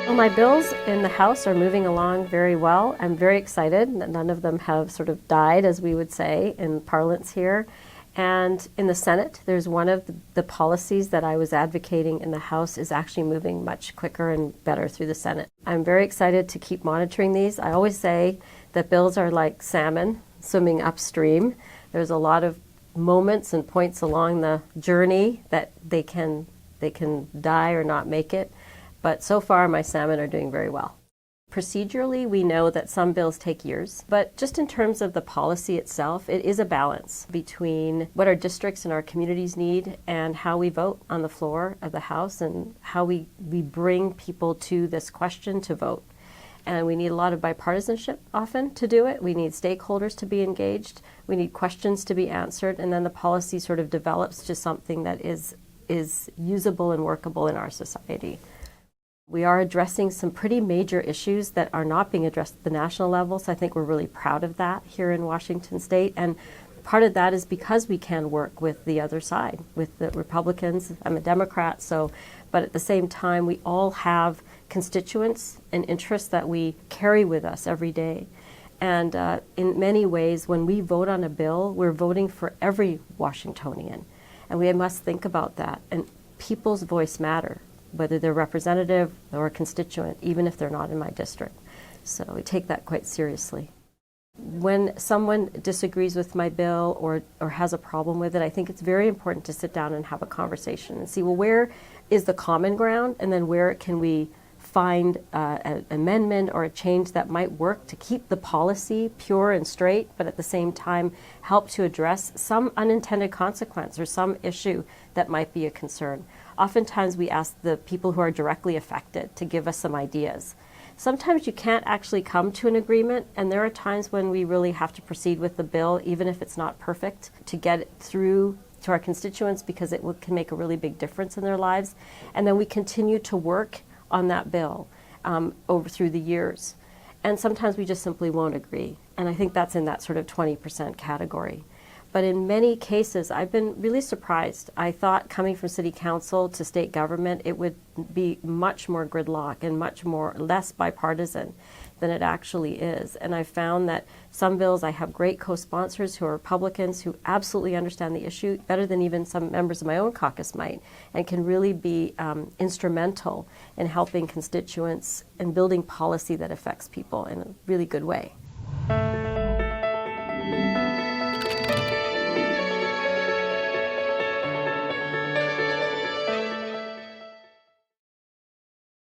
Well, my bills in the House are moving along very well. I'm very excited that none of them have sort of died, as we would say, in parlance here. And in the Senate, there's one of the policies that I was advocating in the House is actually moving much quicker and better through the Senate. I'm very excited to keep monitoring these. I always say that bills are like salmon swimming upstream. There's a lot of moments and points along the journey that they can die or not make it. But so far, my salmon are doing very well. Procedurally, we know that some bills take years, but just in terms of the policy itself, it is a balance between what our districts and our communities need and how we vote on the floor of the House and how we bring people to this question to vote. And we need a lot of bipartisanship often to do it. We need stakeholders to be engaged. We need questions to be answered. And then the policy sort of develops to something that is usable and workable in our society. We are addressing some pretty major issues that are not being addressed at the national level, so I think we're really proud of that here in Washington State. And part of that is because we can work with the other side, with the Republicans. I'm a Democrat, but at the same time, we all have constituents and interests that we carry with us every day. And in many ways, when we vote on a bill, we're voting for every Washingtonian. And we must think about that. And people's voice matter, whether they're representative or a constituent, even if they're not in my district. So we take that quite seriously. When someone disagrees with my bill or has a problem with it, I think it's very important to sit down and have a conversation and see, well, where is the common ground, and then where can we find an amendment or a change that might work to keep the policy pure and straight, but at the same time help to address some unintended consequence or some issue that might be a concern. Oftentimes we ask the people who are directly affected to give us some ideas. Sometimes you can't actually come to an agreement, and there are times when we really have to proceed with the bill, even if it's not perfect, to get it through to our constituents because it can make a really big difference in their lives. And then we continue to work on that bill over through the years. And sometimes we just simply won't agree. And I think that's in that sort of 20% category. But in many cases, I've been really surprised. I thought coming from city council to state government, it would be much more gridlock and less bipartisan than it actually is. And I found that some bills, I have great co-sponsors who are Republicans who absolutely understand the issue better than even some members of my own caucus might, and can really be instrumental in helping constituents and building policy that affects people in a really good way.